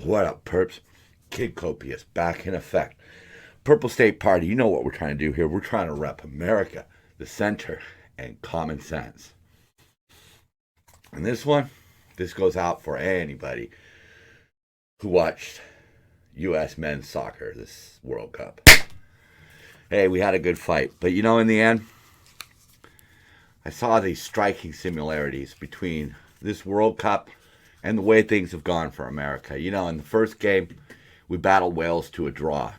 What up, perps? Kid Copious, back in effect. Purple State Party, you know what we're trying to do here. We're trying to rep America, the center, and common sense. And this goes out for anybody who watched U.S. men's soccer this World Cup. Hey, we had a good fight. But in the end, I saw these striking similarities between this World Cup and the way things have gone for America. In the first game, we battled Wales to a draw.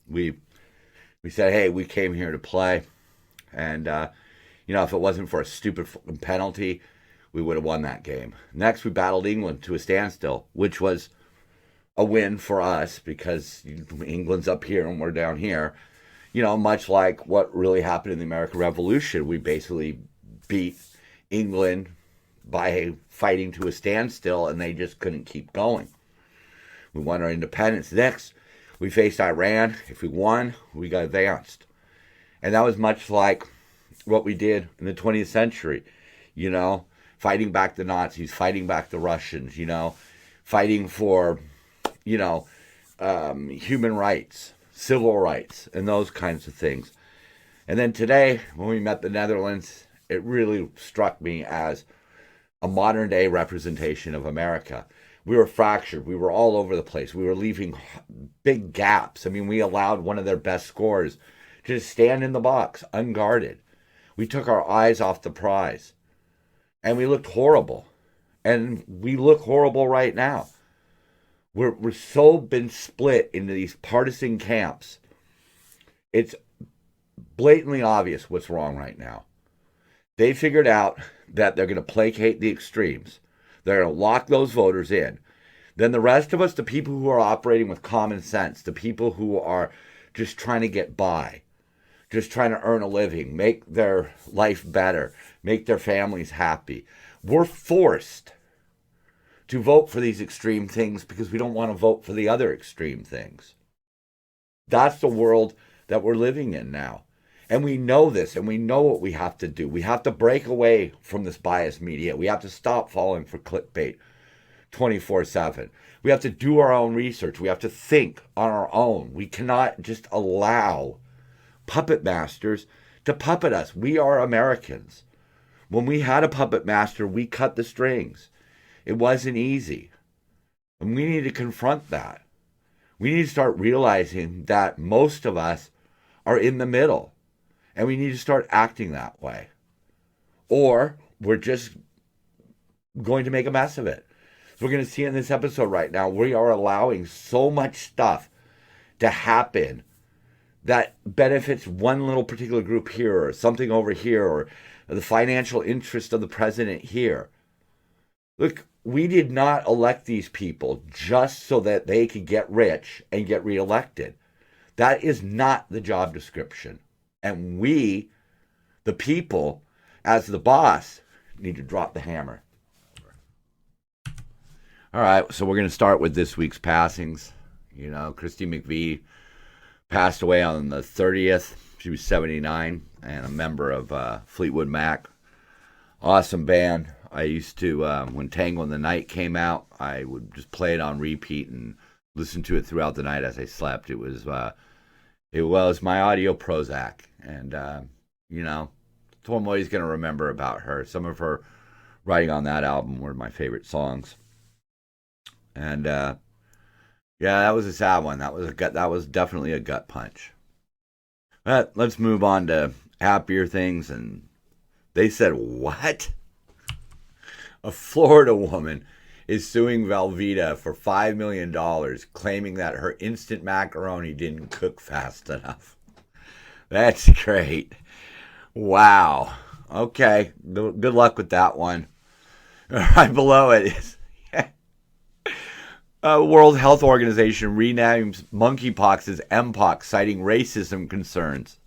We said, hey, we came here to play. And, if it wasn't for a stupid penalty, we would have won that game. Next, we battled England to a standstill, which was a win for us because England's up here and we're down here. Much like what really happened in the American Revolution. We basically beat England by fighting to a standstill, and they just couldn't keep going. We won our independence. Next, we faced Iran. If we won, we got advanced. And that was much like what we did in the 20th century, fighting back the Nazis, fighting back the Russians, fighting for, human rights, civil rights, and those kinds of things. And then today, when we met the Netherlands, it really struck me as a modern day representation of America. We were fractured. We were all over the place. We were leaving big gaps. We allowed one of their best scorers to just stand in the box unguarded. We took our eyes off the prize. And we looked horrible. And we look horrible right now. We're so been split into these partisan camps. It's blatantly obvious what's wrong right now. They figured out that they're going to placate the extremes. They're going to lock those voters in. Then the rest of us, the people who are operating with common sense, the people who are just trying to get by, just trying to earn a living, make their life better, make their families happy, we're forced to vote for these extreme things because we don't want to vote for the other extreme things. That's the world that we're living in now. And we know this, and we know what we have to do. We have to break away from this biased media. We have to stop falling for clickbait 24/7. We have to do our own research. We have to think on our own. We cannot just allow puppet masters to puppet us. We are Americans. When we had a puppet master, we cut the strings. It wasn't easy. And we need to confront that. We need to start realizing that most of us are in the middle. And we need to start acting that way. Or we're just going to make a mess of it. So we're going to see in this episode right now, we are allowing so much stuff to happen that benefits one little particular group here or something over here or the financial interest of the president here. Look, we did not elect these people just so that they could get rich and get reelected. That is not the job description. And we, the people, as the boss, need to drop the hammer. All right, so we're going to start with this week's passings. Christy McVie passed away on the 30th. She was 79 and a member of Fleetwood Mac. Awesome band. I used to, when Tango in the Night came out, I would just play it on repeat and listen to it throughout the night as I slept. It was my audio Prozac. And, it's what I'm always going to remember about her. Some of her writing on that album were my favorite songs. And, that was a sad one. That was definitely a gut punch. But let's move on to happier things. And they said, what? A Florida woman is suing Velveeta for $5 million, claiming that her instant macaroni didn't cook fast enough. That's great. Wow. Okay. Good luck with that one. Right below it is World Health Organization renames monkeypox as Mpox, citing racism concerns.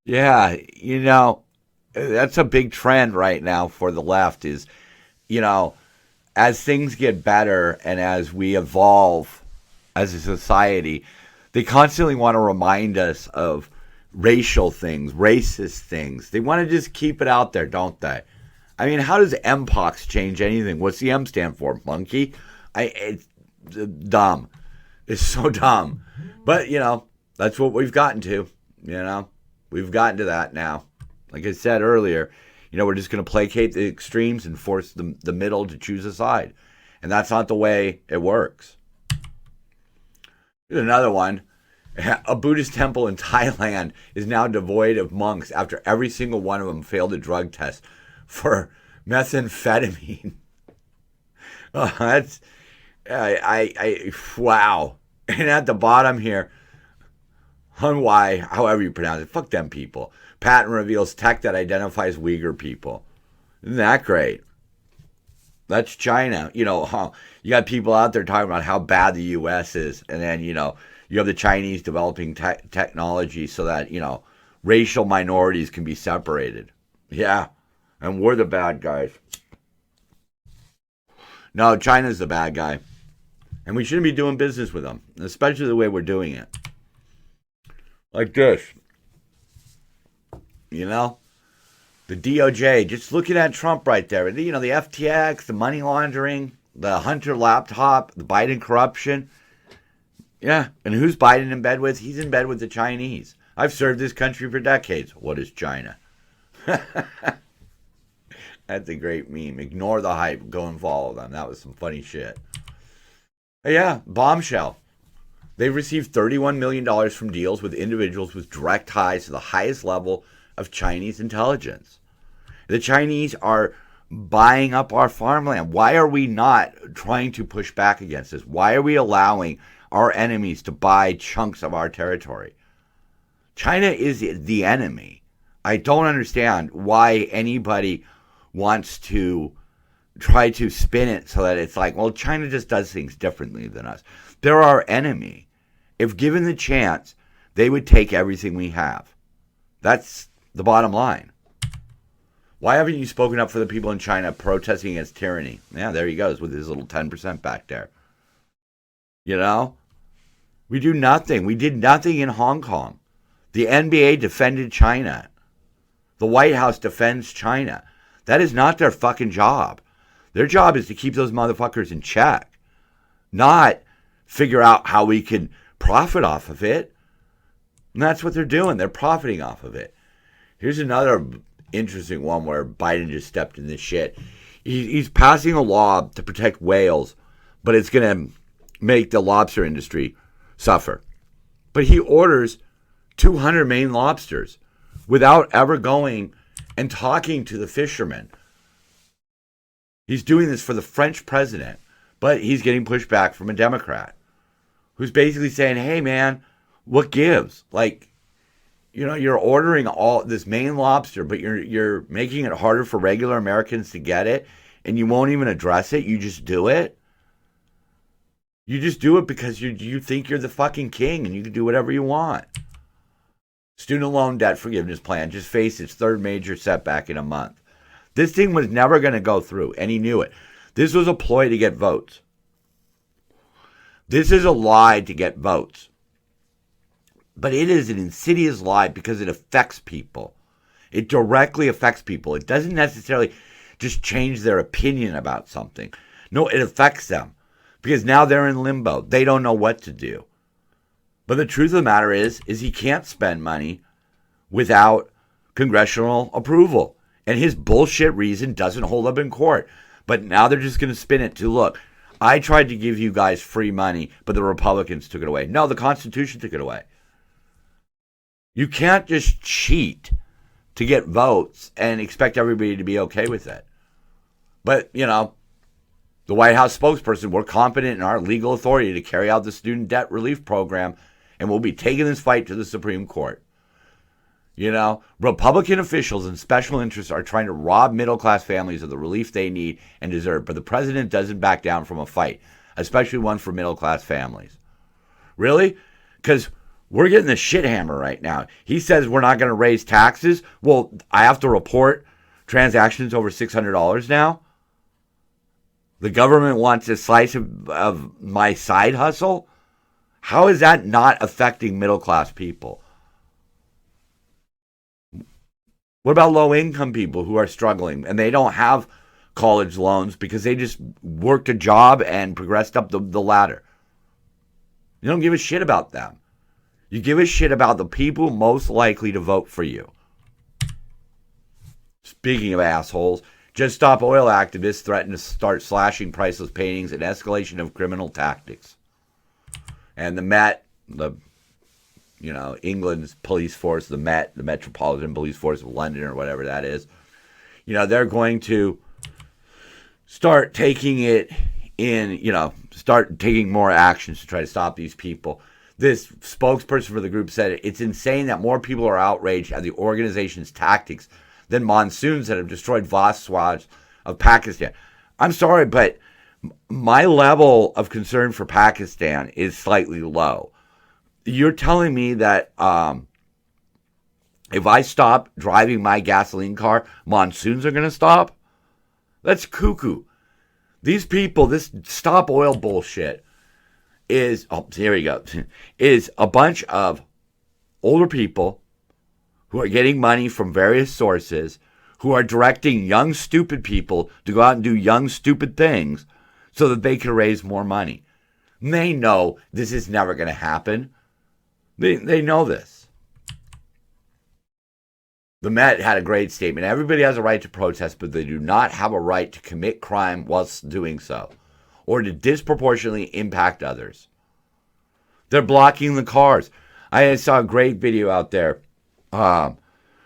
Yeah, that's a big trend right now for the left is, as things get better and as we evolve as a society, they constantly want to remind us of racial things, racist things. They want to just keep it out there, don't they? How does Mpox change anything? What's the M stand for? Monkey? dumb. It's so dumb. But, that's what we've gotten to. We've gotten to that now. Like I said earlier, we're just going to placate the extremes and force the middle to choose a side. And that's not the way it works. Here's another one. A Buddhist temple in Thailand is now devoid of monks after every single one of them failed a drug test for methamphetamine. Oh, that's wow. And at the bottom here, Hunwai, however you pronounce it, fuck them people. Patent reveals tech that identifies Uyghur people. Isn't that great? That's China. You got people out there talking about how bad the U.S. is, and then you have the Chinese developing technology so that racial minorities can be separated. Yeah, and we're the bad guys. No, China's the bad guy. And we shouldn't be doing business with them, especially the way we're doing it. Like this. The DOJ, just looking at Trump right there. The FTX, the money laundering, the Hunter laptop, the Biden corruption. Yeah, and who's Biden in bed with? He's in bed with the Chinese. I've served this country for decades. What is China? That's a great meme. Ignore the hype. Go and follow them. That was some funny shit. Yeah, bombshell. They've received $31 million from deals with individuals with direct ties to the highest level of Chinese intelligence. The Chinese are buying up our farmland. Why are we not trying to push back against this? Why are we allowing our enemies to buy chunks of our territory? China is the enemy. I don't understand why anybody wants to try to spin it so that it's like, well, China just does things differently than us. They're our enemy. If given the chance, they would take everything we have. That's the bottom line. Why haven't you spoken up for the people in China protesting against tyranny? Yeah, there he goes with his little 10% back there. We do nothing. We did nothing in Hong Kong. The NBA defended China. The White House defends China. That is not their fucking job. Their job is to keep those motherfuckers in check, not figure out how we can profit off of it. And that's what they're doing. They're profiting off of it. Here's another interesting one where Biden just stepped in this shit. He's passing a law to protect whales, but it's going to make the lobster industry suffer. But he orders 200 Maine lobsters without ever going and talking to the fishermen. He's doing this for the French president, but he's getting pushed back from a Democrat who's basically saying, hey, man, what gives? You're ordering all this Maine lobster, but you're making it harder for regular Americans to get it, and you won't even address it. You just do it. You just do it because you think you're the fucking king and you can do whatever you want. Student loan debt forgiveness plan just faced its third major setback in a month. This thing was never going to go through, and he knew it. This was a ploy to get votes. This is a lie to get votes. But it is an insidious lie because it affects people. It directly affects people. It doesn't necessarily just change their opinion about something. No, it affects them because now they're in limbo. They don't know what to do. But the truth of the matter is he can't spend money without congressional approval. And his bullshit reason doesn't hold up in court. But now they're just going to spin it to, look, I tried to give you guys free money, but the Republicans took it away. No, the Constitution took it away. You can't just cheat to get votes and expect everybody to be okay with it. But, the White House spokesperson, we're confident in our legal authority to carry out the student debt relief program, and we'll be taking this fight to the Supreme Court. Republican officials and special interests are trying to rob middle-class families of the relief they need and deserve, but the president doesn't back down from a fight, especially one for middle-class families. Really? Because we're getting the shit hammer right now. He says we're not going to raise taxes. Well, I have to report transactions over $600 now. The government wants a slice of my side hustle. How is that not affecting middle-class people? What about low-income people who are struggling and they don't have college loans because they just worked a job and progressed up the ladder. You don't give a shit about them. You give a shit about the people most likely to vote for you. Speaking of assholes, Just Stop Oil activists threaten to start slashing priceless paintings and escalation of criminal tactics. And the Met, England's police force, the Met, the Metropolitan Police Force of London or whatever that is, they're going to start taking it in, start taking more actions to try to stop these people. This spokesperson for the group said it's insane that more people are outraged at the organization's tactics than monsoons that have destroyed vast swaths of Pakistan. I'm sorry, but my level of concern for Pakistan is slightly low. You're telling me that if I stop driving my gasoline car, monsoons are going to stop? That's cuckoo. These people, this stop oil bullshit is a bunch of older people who are getting money from various sources, who are directing young, stupid people to go out and do young, stupid things so that they can raise more money. And they know this is never going to happen. They know this. The Met had a great statement. Everybody has a right to protest, but they do not have a right to commit crime whilst doing so, or to disproportionately impact others. They're blocking the cars. I saw a great video out there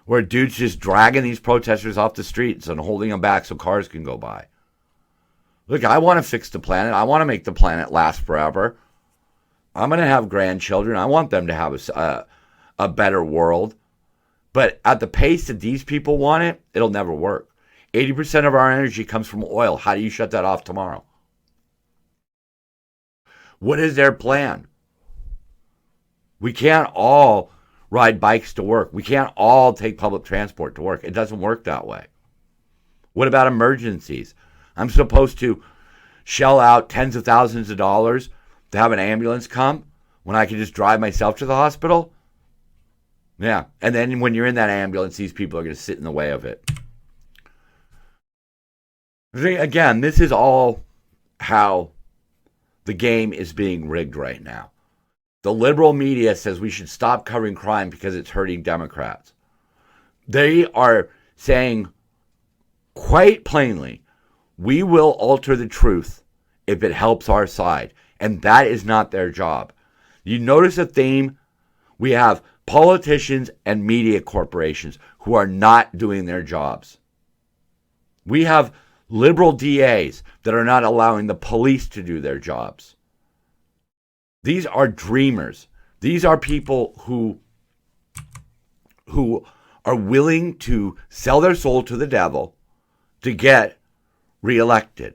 where dude's just dragging these protesters off the streets and holding them back so cars can go by. Look, I want to fix the planet. I want to make the planet last forever. I'm going to have grandchildren. I want them to have a better world. But at the pace that these people want it, it'll never work. 80% of our energy comes from oil. How do you shut that off tomorrow? What is their plan? We can't all ride bikes to work. We can't all take public transport to work. It doesn't work that way. What about emergencies? I'm supposed to shell out tens of thousands of dollars to have an ambulance come when I can just drive myself to the hospital? Yeah. And then when you're in that ambulance, these people are going to sit in the way of it. Again, this is all how the game is being rigged right now. The liberal media says we should stop covering crime because it's hurting Democrats. They are saying quite plainly, we will alter the truth if it helps our side. And that is not their job. You notice a theme? We have politicians and media corporations who are not doing their jobs. We have liberal DAs that are not allowing the police to do their jobs. These are dreamers. These are people who are willing to sell their soul to the devil to get reelected.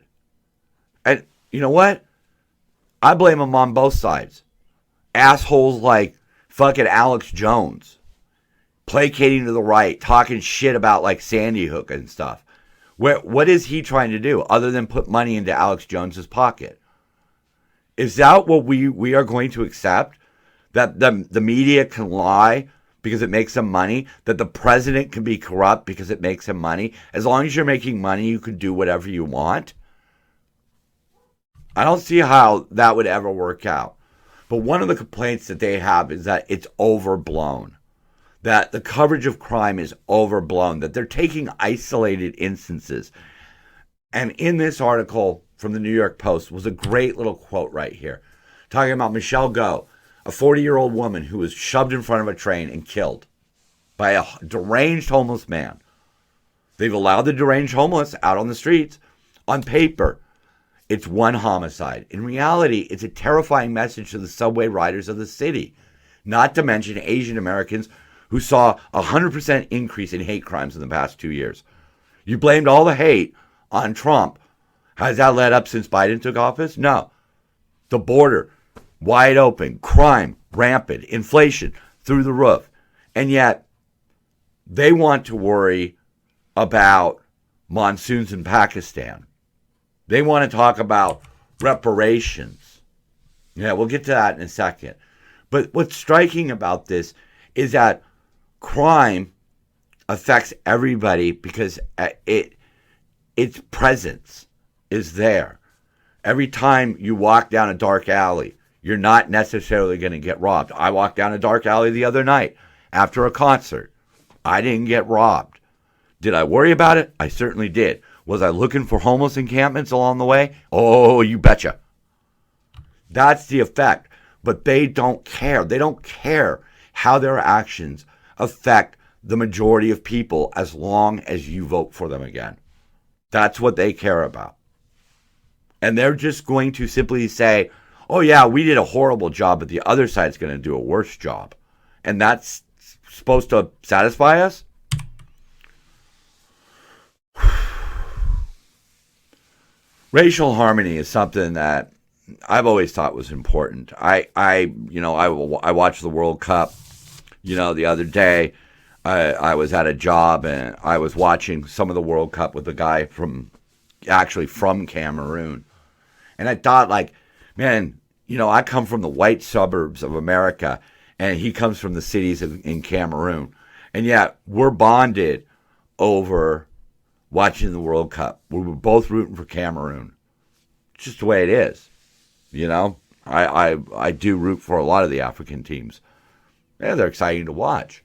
And you know what? I blame them on both sides. Assholes like fucking Alex Jones, placating to the right, talking shit about like Sandy Hook and stuff. What is he trying to do other than put money into Alex Jones's pocket? Is that what we are going to accept? That the media can lie because it makes them money? That the president can be corrupt because it makes him money? As long as you're making money, you can do whatever you want? I don't see how that would ever work out. But one of the complaints that they have is that it's overblown. That the coverage of crime is overblown. That they're taking isolated instances. And in this article from the New York Post was a great little quote right here. Talking about Michelle Go, a 40-year-old woman who was shoved in front of a train and killed by a deranged homeless man. They've allowed the deranged homeless out on the streets. On paper, it's one homicide. In reality, it's a terrifying message to the subway riders of the city. Not to mention Asian Americans who saw a 100% increase in hate crimes in the past 2 years. You blamed all the hate on Trump. Has that let up since Biden took office? No. The border, wide open, crime, rampant, inflation through the roof. And yet, they want to worry about monsoons in Pakistan. They want to talk about reparations. Yeah, we'll get to that in a second. But what's striking about this is that crime affects everybody because it its presence is there. Every time you walk down a dark alley, you're not necessarily going to get robbed. I walked down a dark alley the other night after a concert. I didn't get robbed. Did I worry about it? I certainly did. Was I looking for homeless encampments along the way? Oh, you betcha. That's the effect. But they don't care. They don't care how their actions affect the majority of people as long as you vote for them again. That's what they care about. And they're just going to simply say, oh yeah, we did a horrible job, but the other side's going to do a worse job. And that's supposed to satisfy us? Racial harmony is something that I've always thought was important. I watched the World Cup, the other day. I was at a job and I was watching some of the World Cup with a guy from Cameroon. And I thought, like, man, I come from the white suburbs of America and he comes from the cities in Cameroon. And yet we're bonded over watching the World Cup. We were both rooting for Cameroon. It's just the way it is. I do root for a lot of the African teams. Yeah, they're exciting to watch.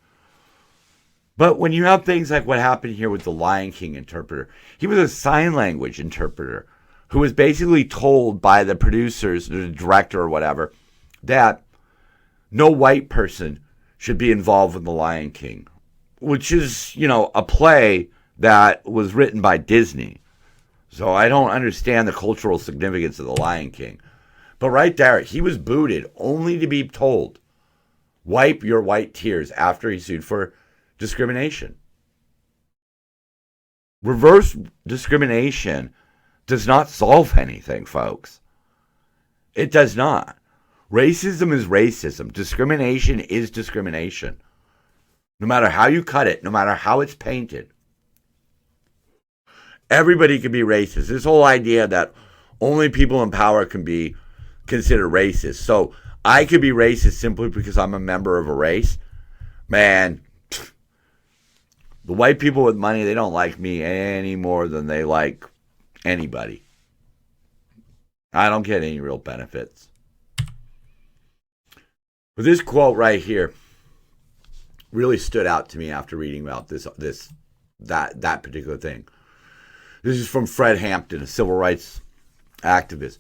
But when you have things like what happened here with the Lion King interpreter, he was a sign language interpreter who was basically told by the producers, the director or whatever, that no white person should be involved with the Lion King, which is, a play that was written by Disney. So I don't understand the cultural significance of the Lion King. But right there, he was booted only to be told, wipe your white tears after he sued for discrimination. Reverse discrimination does not solve anything, folks. It does not. Racism is racism. Discrimination is discrimination. No matter how you cut it, no matter how it's painted. Everybody can be racist. This whole idea that only people in power can be considered racist. So I could be racist simply because I'm a member of a race. Man, the white people with money, they don't like me any more than they like anybody. I don't get any real benefits. But this quote right here really stood out to me after reading about that particular thing. This is from Fred Hampton, a civil rights activist.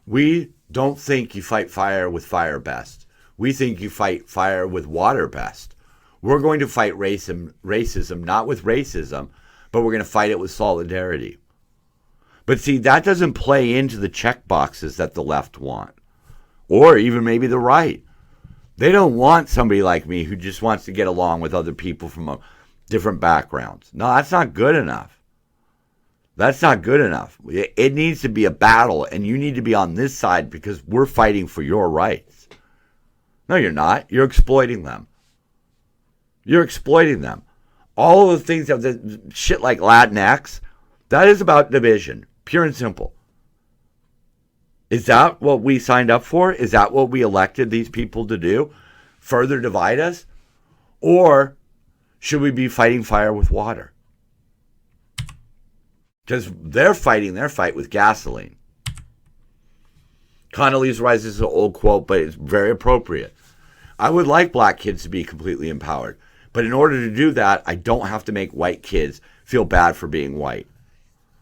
We don't think you fight fire with fire best. We think you fight fire with water best. We're going to fight racism, not with racism, but we're going to fight it with solidarity. But see, that doesn't play into the check boxes that the left want, or even maybe the right. They don't want somebody like me who just wants to get along with other people from different backgrounds. No, that's not good enough. That's not good enough. It needs to be a battle, and you need to be on this side because we're fighting for your rights. No, you're not. You're exploiting them. You're exploiting them. All of the things that shit like Latinx, that is about division, pure and simple. Is that what we signed up for? Is that what we elected these people to do? Further divide us? Or should we be fighting fire with water? Because they're fighting their fight with gasoline. Condoleezza Rice is an old quote, but it's very appropriate. I would like black kids to be completely empowered. But in order to do that, I don't have to make white kids feel bad for being white.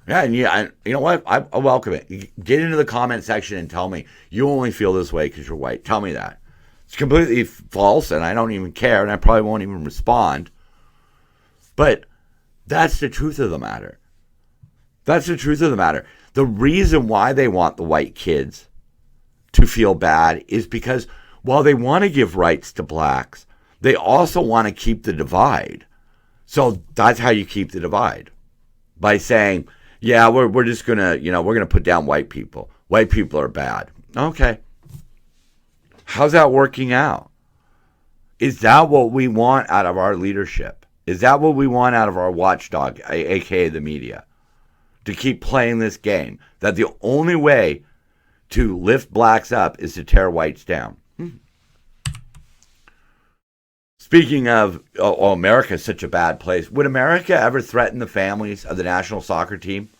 Yeah, and you know what? I welcome it. Get into the comment section and tell me you only feel this way because you're white. Tell me that. It's completely false, and I don't even care, and I probably won't even respond. But that's the truth of the matter. That's the truth of the matter. The reason why they want the white kids to feel bad is because while they want to give rights to blacks, they also want to keep the divide. So that's how you keep the divide. By saying, yeah, we're just going to, we're going to put down white people. White people are bad. Okay. How's that working out? Is that what we want out of our leadership? Is that what we want out of our watchdog, aka the media? To keep playing this game, that the only way to lift blacks up is to tear whites down. Speaking of, America is such a bad place. Would America ever threaten the families of the national soccer team?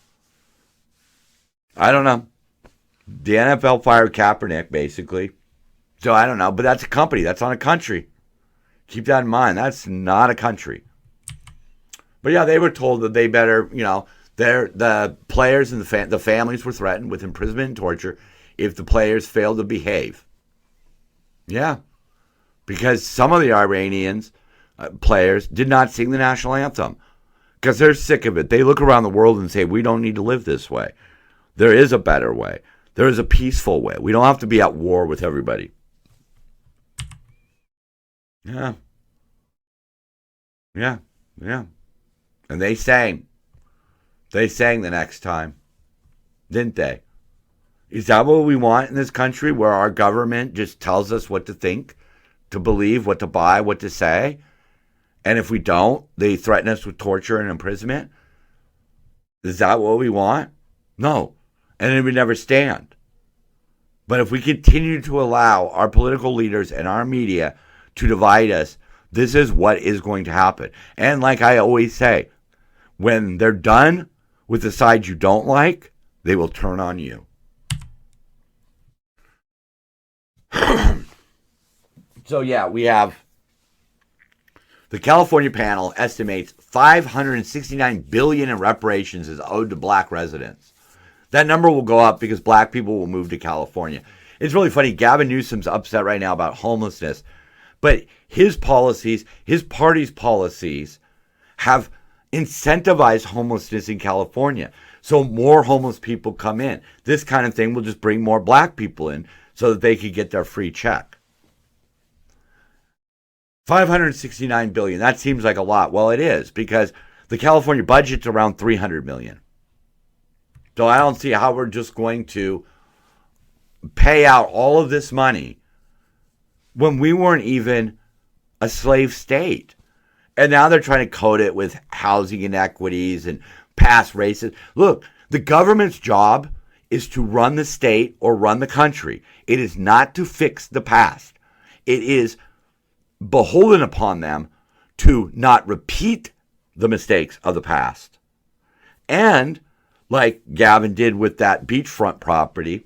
I don't know. The NFL fired Kaepernick, basically. So I don't know, but that's a company. That's not a country. Keep that in mind. That's not a country. But yeah, they were told that they better, the players and the families were threatened with imprisonment and torture if the players failed to behave. Yeah, because some of the Iranians players did not sing the national anthem because they're sick of it. They look around the world and say, we don't need to live this way. There is a better way. There is a peaceful way. We don't have to be at war with everybody. Yeah. Yeah. Yeah. And they sang. They sang the next time. Didn't they? Is that what we want in this country, where our government just tells us what to think, to believe, what to buy, what to say? And if we don't, they threaten us with torture and imprisonment? Is that what we want? No. And it would never stand. But if we continue to allow our political leaders and our media to divide us, this is what is going to happen. And like I always say, when they're done with the side you don't like, they will turn on you. So yeah, we have the California panel estimates $569 billion in reparations is owed to black residents. That number will go up because black people will move to California. It's really funny. Gavin Newsom's upset right now about homelessness, but his policies, his party's policies, have incentivized homelessness in California. So more homeless people come in. This kind of thing will just bring more black people in so that they could get their free check. $569 billion. That seems like a lot. Well, it is, because the California budget's around $300 million. So I don't see how we're just going to pay out all of this money when we weren't even a slave state. And now they're trying to code it with housing inequities and past races. Look, the government's job is to run the state or run the country. It is not to fix the past. It is beholden upon them to not repeat the mistakes of the past. And like Gavin did with that beachfront property,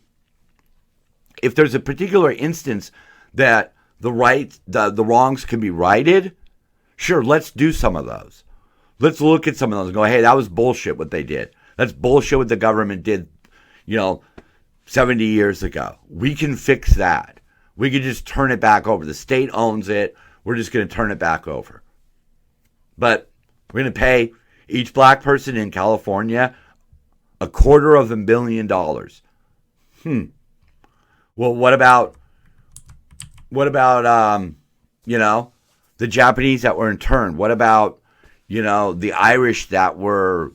if there's a particular instance that the wrongs can be righted, sure, let's do some of those. Let's look at some of those and go, hey, that was bullshit what they did. That's bullshit what the government did, 70 years ago. We can fix that. We can just turn it back over. The state owns it. We're just going to turn it back over. But we're going to pay each black person in California $250 million. Well, what about the Japanese that were interned? What about, the Irish that were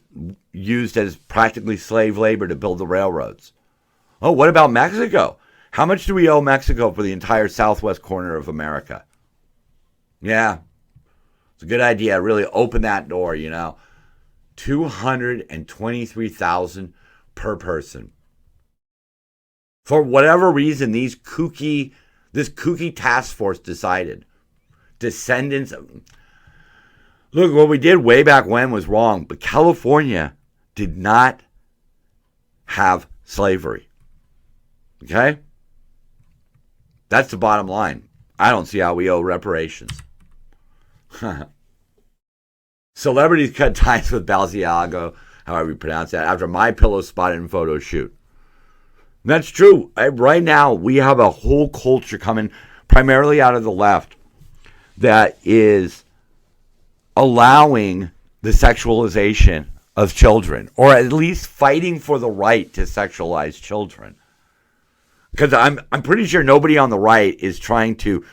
used as practically slave labor to build the railroads? Oh, what about Mexico? How much do we owe Mexico for the entire southwest corner of America? Yeah, it's a good idea. Really open that door, $223,000 per person. For whatever reason, this kooky task force decided. Descendants of... Look, what we did way back when was wrong, but California did not have slavery. Okay? That's the bottom line. I don't see how we owe reparations. Celebrities cut ties with Balenciaga, however you pronounce that, after My Pillow spotted in photo shoot. And that's true. Right now, we have a whole culture coming primarily out of the left that is allowing the sexualization of children, or at least fighting for the right to sexualize children. Because I'm pretty sure nobody on the right is trying to,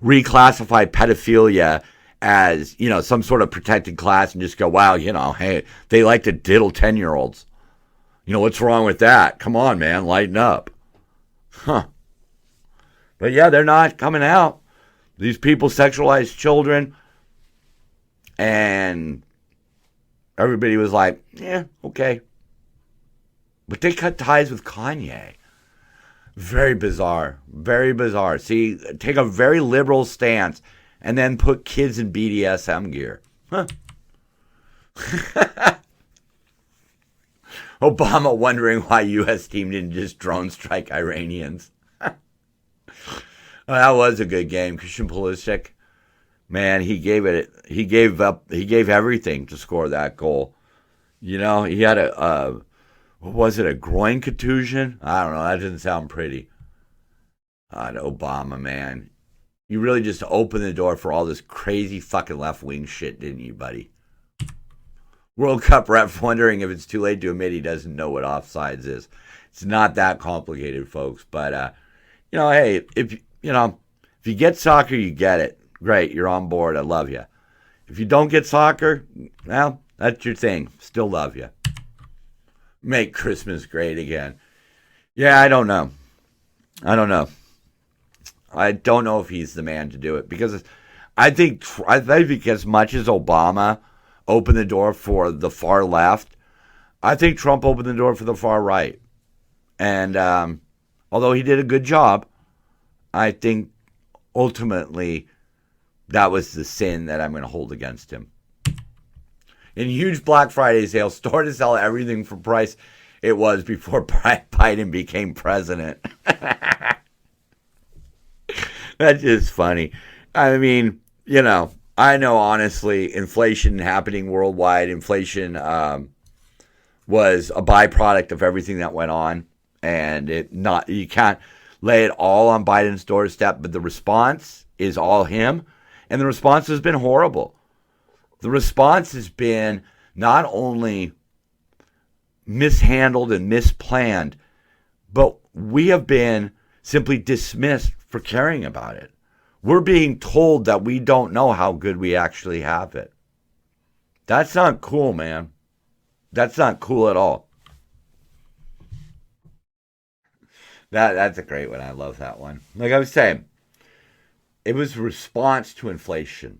reclassify pedophilia as, some sort of protected class and just go, wow, hey, they like to diddle 10-year-olds. What's wrong with that? Come on, man, lighten up. Huh. But yeah, they're not coming out. These people sexualize children. And everybody was like, yeah, okay. But they cut ties with Kanye. Very bizarre. Very bizarre. See, take a very liberal stance and then put kids in BDSM gear. Huh. Obama wondering why U.S. team didn't just drone strike Iranians. Well, that was a good game. Christian Pulisic, man, he gave everything to score that goal. You know, he had what was it, a groin contusion? I don't know. That doesn't sound pretty. Obama, man. You really just opened the door for all this crazy fucking left-wing shit, didn't you, buddy? World Cup ref wondering if it's too late to admit he doesn't know what offsides is. It's not that complicated, folks. But, hey, if you get soccer, you get it. Great, you're on board. I love you. If you don't get soccer, well, that's your thing. Still love you. Make Christmas great again. Yeah, I don't know. I don't know if he's the man to do it, because I think as much as Obama opened the door for the far left, I think Trump opened the door for the far right. And although he did a good job, I think ultimately that was the sin that I'm going to hold against him. In huge Black Friday sale, store to sell everything for price it was before Biden became president. That's just funny. I mean, I know honestly, inflation happening worldwide, inflation was a byproduct of everything that went on, and you can't lay it all on Biden's doorstep, but the response is all him, and the response has been horrible. The response has been not only mishandled and misplanned, but we have been simply dismissed for caring about it. We're being told that we don't know how good we actually have it. That's not cool, man. That's not cool at all. That's a great one. I love that one. Like I was saying, it was a response to inflation.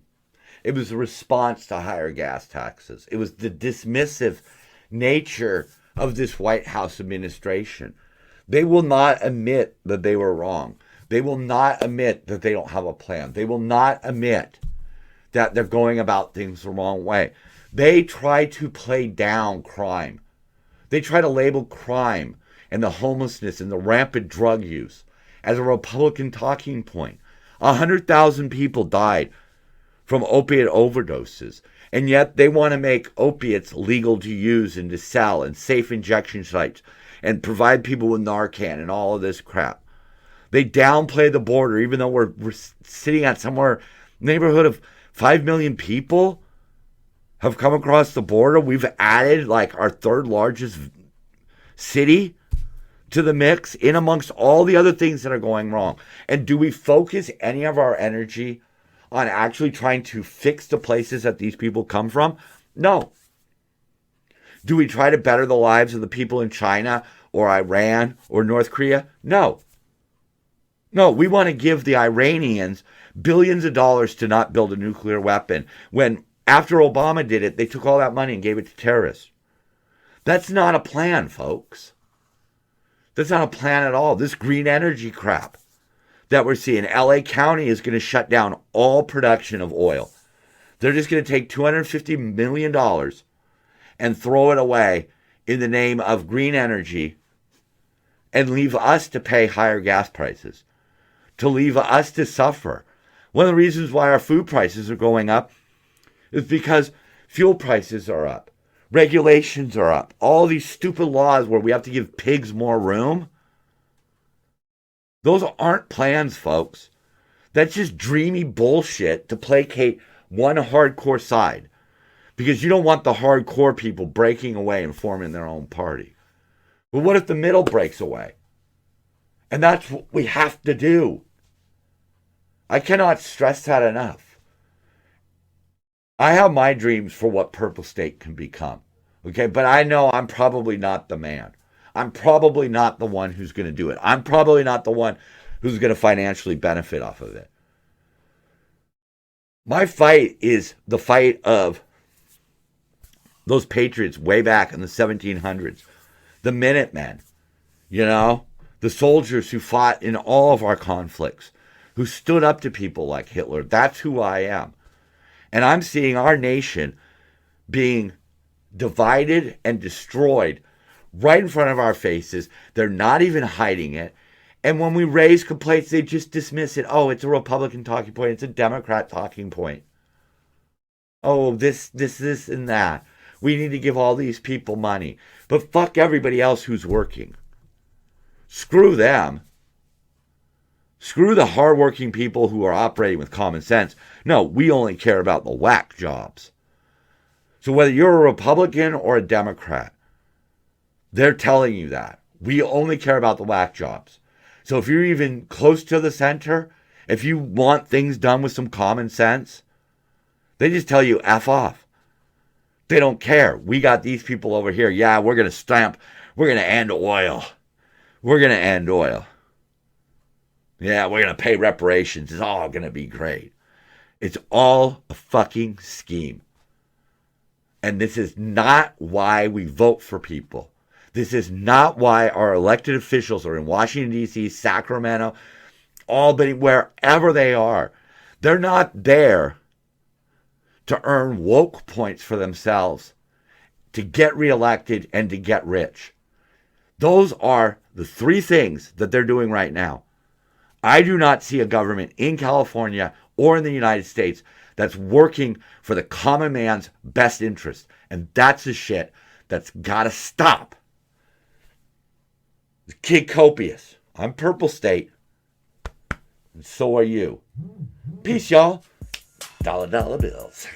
It was a response to higher gas taxes. It was the dismissive nature of this White House administration. They will not admit that they were wrong. They will not admit that they don't have a plan. They will not admit that they're going about things the wrong way. They try to play down crime. They try to label crime and the homelessness and the rampant drug use as a Republican talking point. 100,000 people died from opiate overdoses, and yet they want to make opiates legal to use and to sell and safe injection sites and provide people with Narcan and all of this crap. They downplay the border, even though we're sitting at somewhere neighborhood of 5 million people have come across the border. We've added like our third largest city to the mix in amongst all the other things that are going wrong. And do we focus any of our energy on actually trying to fix the places that these people come from? No. Do we try to better the lives of the people in China or Iran or North Korea? No. No, we want to give the Iranians billions of dollars to not build a nuclear weapon, when after Obama did it, they took all that money and gave it to terrorists. That's not a plan, folks. That's not a plan at all. This green energy crap that we're seeing, LA County is going to shut down all production of oil. They're just going to take $250 million and throw it away in the name of green energy and leave us to pay higher gas prices, to leave us to suffer. One of the reasons why our food prices are going up is because fuel prices are up. Regulations are up. All these stupid laws where we have to give pigs more room. Those aren't plans, folks. That's just dreamy bullshit to placate one hardcore side, because you don't want the hardcore people breaking away and forming their own party. But what if the middle breaks away? And that's what we have to do. I cannot stress that enough. I have my dreams for what Purple State can become. Okay, but I know I'm probably not the man. I'm probably not the one who's going to do it. I'm probably not the one who's going to financially benefit off of it. My fight is the fight of those patriots way back in the 1700s. The Minutemen, the soldiers who fought in all of our conflicts, who stood up to people like Hitler. That's who I am. And I'm seeing our nation being divided and destroyed right in front of our faces. They're not even hiding it. And when we raise complaints, they just dismiss it. Oh, it's a Republican talking point. It's a Democrat talking point. Oh, this, and that. We need to give all these people money. But fuck everybody else who's working. Screw them. Screw the hardworking people who are operating with common sense. No, we only care about the whack jobs. So whether you're a Republican or a Democrat, they're telling you that. We only care about the whack jobs. So if you're even close to the center, if you want things done with some common sense, they just tell you F off. They don't care. We got these people over here. Yeah, we're going to end oil. We're going to end oil. Yeah, we're going to pay reparations. It's all going to be great. It's all a fucking scheme. And this is not why we vote for people. This is not why our elected officials are in Washington, D.C., Sacramento, Albany, wherever they are. They're not there to earn woke points for themselves, to get reelected, and to get rich. Those are the three things that they're doing right now. I do not see a government in California or in the United States that's working for the common man's best interest. And that's the shit that's got to stop. Kid Copious. I'm Purple State. And so are you. Peace, y'all. $1 bills.